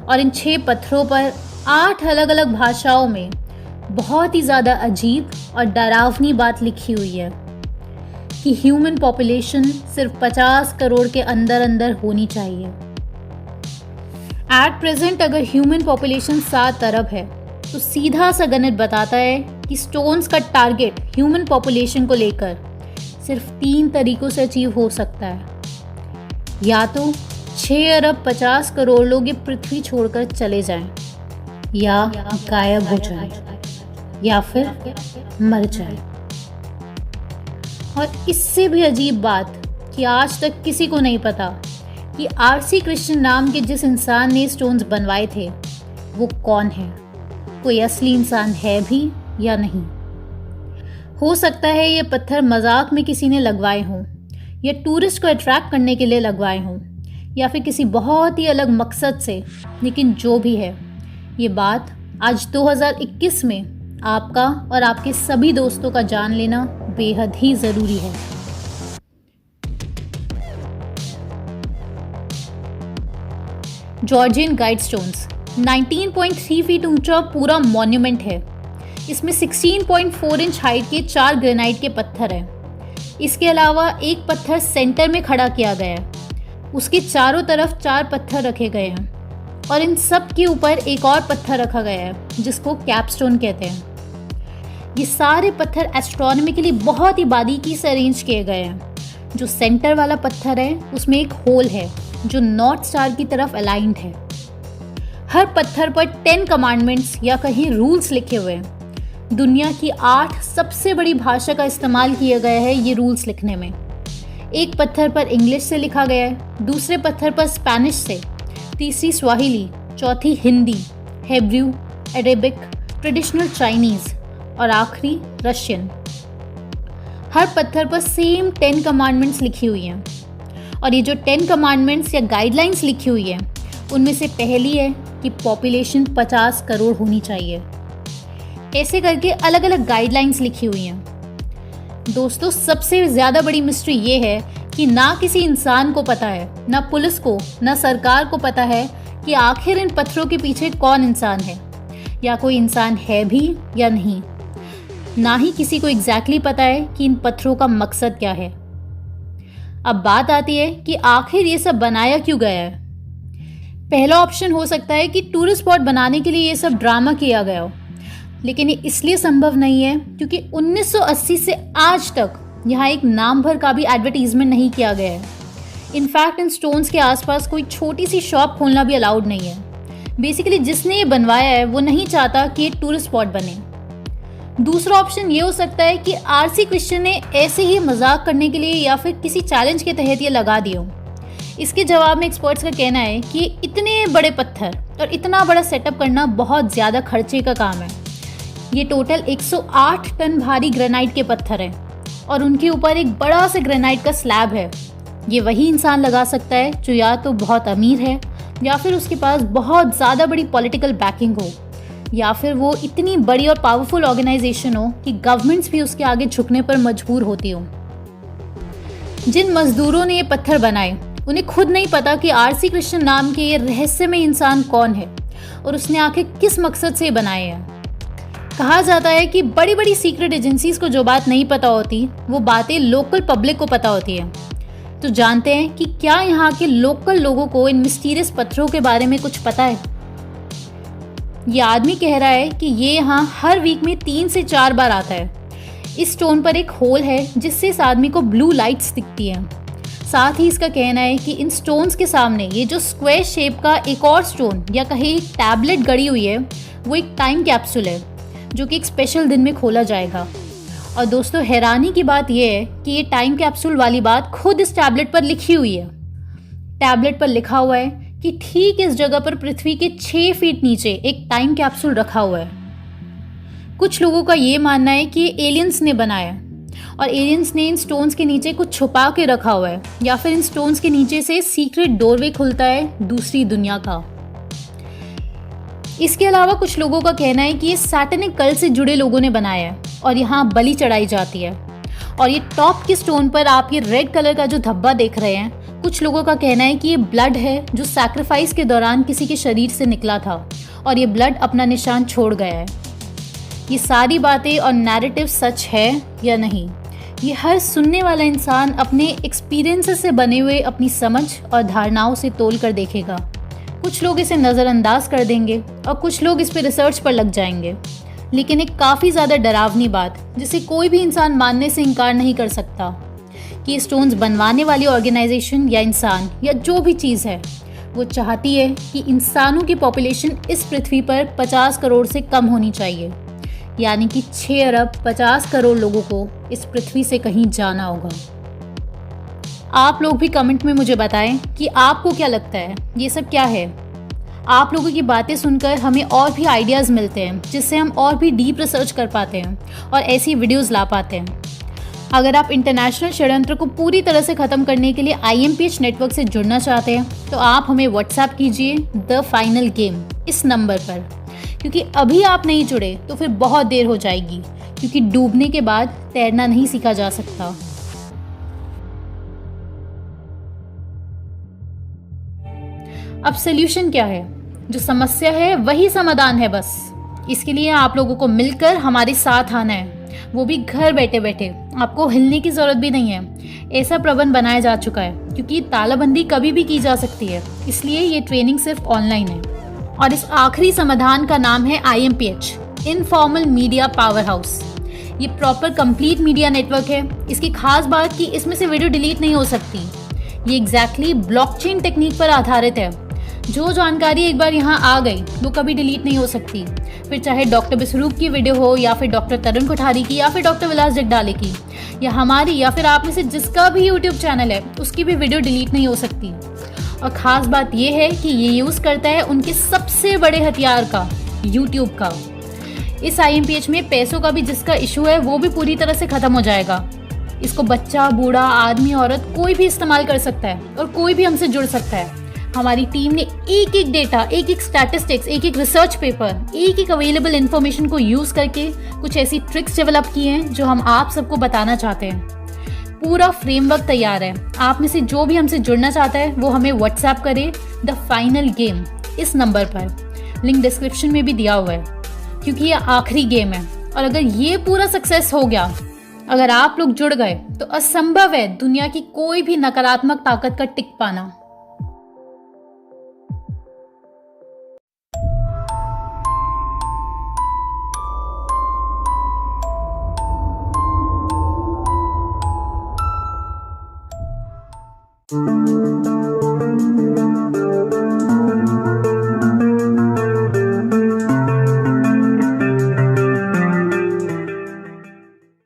और इन 6 पत्थरों पर 8 अलग अलग भाषाओं में बहुत ही ज़्यादा अजीब और डरावनी बात लिखी हुई है कि ह्यूमन पॉपुलेशन सिर्फ 50 करोड़ के अंदर अंदर होनी चाहिए। एट प्रेजेंट अगर ह्यूमन पॉपुलेशन 7 अरब है तो सीधा सा गणित बताता है कि स्टोन्स का टारगेट ह्यूमन पॉपुलेशन को लेकर सिर्फ 3 तरीकों से अचीव हो सकता है। या तो 6 अरब 50 करोड़ लोग ये पृथ्वी छोड़कर चले जाएं, या गायब हो जाएं, या फिर मर जाएं। और इससे भी अजीब बात कि आज तक किसी को नहीं पता कि आरसी कृष्ण नाम के जिस इंसान ने स्टोन्स बनवाए थे वो कौन है, कोई असली इंसान है भी या नहीं। हो सकता है ये पत्थर मजाक में किसी ने लगवाए हों, या टूरिस्ट को अट्रैक्ट करने के लिए लगवाए हों, या फिर किसी बहुत ही अलग मकसद से। लेकिन जो भी है, ये बात आज 2021 में आपका और आपके सभी दोस्तों का जान लेना बेहद ही ज़रूरी है। जॉर्जियन गाइडस्टोन्स 19.3 फीट ऊंचा पूरा मॉन्यूमेंट है। इसमें 16.4 इंच हाइट के 4 ग्रेनाइट के पत्थर हैं। इसके अलावा एक पत्थर सेंटर में खड़ा किया गया है, उसके चारों तरफ 4 पत्थर रखे गए हैं और इन सब के ऊपर एक और पत्थर रखा गया है जिसको कैपस्टोन कहते हैं। ये सारे पत्थर एस्ट्रोनॉमिकली बहुत ही बारीकी से अरेंज किए गए हैं। जो सेंटर वाला पत्थर है उसमें एक होल है जो नॉर्थ स्टार की तरफ अलाइंड है। हर पत्थर पर 10 कमांडमेंट्स या कहीं रूल्स लिखे हुए हैं। दुनिया की 8 सबसे बड़ी भाषा का इस्तेमाल किया गया है ये रूल्स लिखने में। एक पत्थर पर इंग्लिश से लिखा गया है, दूसरे पत्थर पर स्पेनिश से, तीसरी स्वाहिली, चौथी Hindi, Hebrew, Arabic, traditional Chinese और आखिरी रशियन। हर पत्थर पर सेम 10 कमांडमेंट्स लिखी हुई हैं और ये जो 10 कमांडमेंट्स या गाइडलाइंस लिखी हुई हैं उनमें से पहली है कि पॉपुलेशन 50 करोड़ होनी चाहिए। ऐसे करके अलग अलग गाइडलाइंस लिखी हुई हैं। दोस्तों, सबसे ज़्यादा बड़ी मिस्ट्री ये है कि ना किसी इंसान को पता है, ना पुलिस को, ना सरकार को पता है कि आखिर इन पत्थरों के पीछे कौन इंसान है, या कोई इंसान है भी या नहीं। ना ही किसी को एग्जैक्टली पता है कि इन पत्थरों का मकसद क्या है। अब बात आती है कि आखिर ये सब बनाया क्यों गया है। पहला ऑप्शन हो सकता है कि टूरिस्ट स्पॉट बनाने के लिए ये सब ड्रामा किया गया हो, लेकिन ये इसलिए संभव नहीं है क्योंकि 1980 से आज तक यहाँ एक नाम भर का भी एडवर्टीजमेंट नहीं किया गया है। इनफैक्ट इन स्टोन्स के आसपास कोई छोटी सी शॉप खोलना भी अलाउड नहीं है। बेसिकली जिसने ये बनवाया है वो नहीं चाहता कि ये टूरिस्ट स्पॉट बने। दूसरा ऑप्शन ये हो सकता है कि आरसी कृष्ण ने ऐसे ही मजाक करने के लिए या फिर किसी चैलेंज के तहत ये लगा दिए हो। इसके जवाब में एक्सपर्ट्स का कहना है कि इतने बड़े पत्थर और इतना बड़ा सेटअप करना बहुत ज़्यादा खर्चे का काम है। ये टोटल 108 टन भारी ग्रेनाइट के पत्थर हैं और उनके ऊपर एक बड़ा सा ग्रेनाइट का स्लैब है। ये वही इंसान लगा सकता है जो या तो बहुत अमीर है, या फिर उसके पास बहुत ज़्यादा बड़ी पॉलिटिकल बैकिंग हो, या फिर वो इतनी बड़ी और पावरफुल ऑर्गेनाइजेशन हो कि गवर्नमेंट्स भी उसके आगे झुकने पर मजबूर होती हो। जिन मजदूरों ने ये पत्थर बनाए उन्हें खुद नहीं पता कि आरसी कृष्ण नाम के ये रहस्यमय इंसान कौन है और उसने आखिर किस मकसद से बनाए हैं। कहा जाता है कि बड़ी बड़ी सीक्रेट एजेंसीज को जो बात नहीं पता होती वो बातें लोकल पब्लिक को पता होती है। तो जानते हैं कि क्या यहाँ के लोकल लोगों को इन मिस्टीरियस पत्थरों के बारे में कुछ पता है। ये आदमी कह रहा है कि ये यहाँ हर वीक में 3 से 4 बार आता है। इस स्टोन पर एक होल है जिससे इस आदमी को ब्लू लाइट्स दिखती हैं। साथ ही इसका कहना है कि इन स्टोन्स के सामने ये जो स्क्वायर शेप का एक और स्टोन या कहीं एक टैबलेट गड़ी हुई है वो एक टाइम कैप्सूल है जो कि एक स्पेशल दिन में खोला जाएगा। और दोस्तों, हैरानी की बात यह है कि ये टाइम कैप्सूल वाली बात खुद इस टैबलेट पर लिखी हुई है। टैबलेट पर लिखा हुआ है कि ठीक इस जगह पर पृथ्वी के 6 फीट नीचे एक टाइम कैप्सूल रखा हुआ है। कुछ लोगों का ये मानना है कि एलियंस ने बनाया और एलियंस ने इन स्टोन्स के नीचे कुछ छुपा के रखा हुआ है, या फिर इन स्टोन्स के नीचे से सीक्रेट डोरवे खुलता है दूसरी दुनिया का। इसके अलावा कुछ लोगों का कहना है कि ये सैटेनिक कल्ट से जुड़े लोगों ने बनाया है और यहाँ बलि चढ़ाई जाती है। और ये टॉप के स्टोन पर आप ये रेड कलर का जो धब्बा देख रहे हैं कुछ लोगों का कहना है कि ये ब्लड है जो सैक्रिफाइस के दौरान किसी के शरीर से निकला था और ये ब्लड अपना निशान छोड़ गया है। ये सारी बातें और नैरेटिव सच है या नहीं, ये हर सुनने वाला इंसान अपने एक्सपीरियंसेस से बने हुए अपनी समझ और धारणाओं से तोल कर देखेगा। कुछ लोग इसे नज़रअंदाज कर देंगे और कुछ लोग इस पे रिसर्च पर लग जाएंगे। लेकिन एक काफ़ी ज़्यादा डरावनी बात जिसे कोई भी इंसान मानने से इनकार नहीं कर सकता कि स्टोन्स बनवाने वाली ऑर्गेनाइजेशन या इंसान या जो भी चीज़ है वो चाहती है कि इंसानों की पॉपुलेशन इस पृथ्वी पर 50 करोड़ से कम होनी चाहिए, यानी कि 6 अरब 50 करोड़ लोगों को इस पृथ्वी से कहीं जाना होगा। आप लोग भी कमेंट में मुझे बताएं कि आपको क्या लगता है, ये सब क्या है। आप लोगों की बातें सुनकर हमें और भी आइडियाज़ मिलते हैं जिससे हम और भी डीप रिसर्च कर पाते हैं और ऐसी वीडियोस ला पाते हैं। अगर आप इंटरनेशनल षड्यंत्र को पूरी तरह से ख़त्म करने के लिए IMPH नेटवर्क से जुड़ना चाहते हैं तो आप हमें व्हाट्सएप कीजिए द फाइनल गेम इस नंबर पर, क्योंकि अभी आप नहीं जुड़े तो फिर बहुत देर हो जाएगी, क्योंकि डूबने के बाद तैरना नहीं सीखा जा सकता। अब सॉल्यूशन क्या है? जो समस्या है वही समाधान है। बस इसके लिए आप लोगों को मिलकर हमारे साथ आना है, वो भी घर बैठे बैठे। आपको हिलने की ज़रूरत भी नहीं है। ऐसा प्रबंध बनाया जा चुका है क्योंकि तालाबंदी कभी भी की जा सकती है, इसलिए ये ट्रेनिंग सिर्फ ऑनलाइन है। और इस आखिरी समाधान का नाम है IMPH, informal media power house. ये प्रॉपर कंप्लीट मीडिया नेटवर्क है। इसकी खास बात कि इसमें से वीडियो डिलीट नहीं हो सकती। ये एग्जैक्टली ब्लॉकचेन टेक्निक पर आधारित है। जो जानकारी एक बार यहाँ आ गई वो कभी डिलीट नहीं हो सकती। फिर चाहे डॉक्टर बिस्वरूप की वीडियो हो या फिर डॉक्टर तरुण कोठारी की या फिर डॉक्टर विलास जगडाले की या हमारी या फिर आप में से जिसका भी यूट्यूब चैनल है उसकी भी वीडियो डिलीट नहीं हो सकती। और ख़ास बात यह है कि ये यूज़ करता है उनके सबसे बड़े हथियार का, यूट्यूब का। इस IMPH में पैसों का भी जिसका इशू है वो भी पूरी तरह से ख़त्म हो जाएगा। इसको बच्चा, बूढ़ा, आदमी, औरत कोई भी इस्तेमाल कर सकता है और कोई भी हमसे जुड़ सकता है। हमारी टीम ने एक एक डेटा, एक एक स्टैटिस्टिक्स, एक एक रिसर्च पेपर, एक एक अवेलेबल इन्फॉर्मेशन को यूज़ करके कुछ ऐसी ट्रिक्स डेवलप की हैं जो हम आप सबको बताना चाहते हैं। पूरा फ्रेमवर्क तैयार है। आप में से जो भी हमसे जुड़ना चाहता है वो हमें व्हाट्सएप करे द फाइनल गेम इस नंबर पर। लिंक डिस्क्रिप्शन में भी दिया हुआ है, क्योंकि ये आखिरी गेम है। और अगर ये पूरा सक्सेस हो गया, अगर आप लोग जुड़ गए, तो असंभव है दुनिया की कोई भी नकारात्मक ताकत का टिक पाना।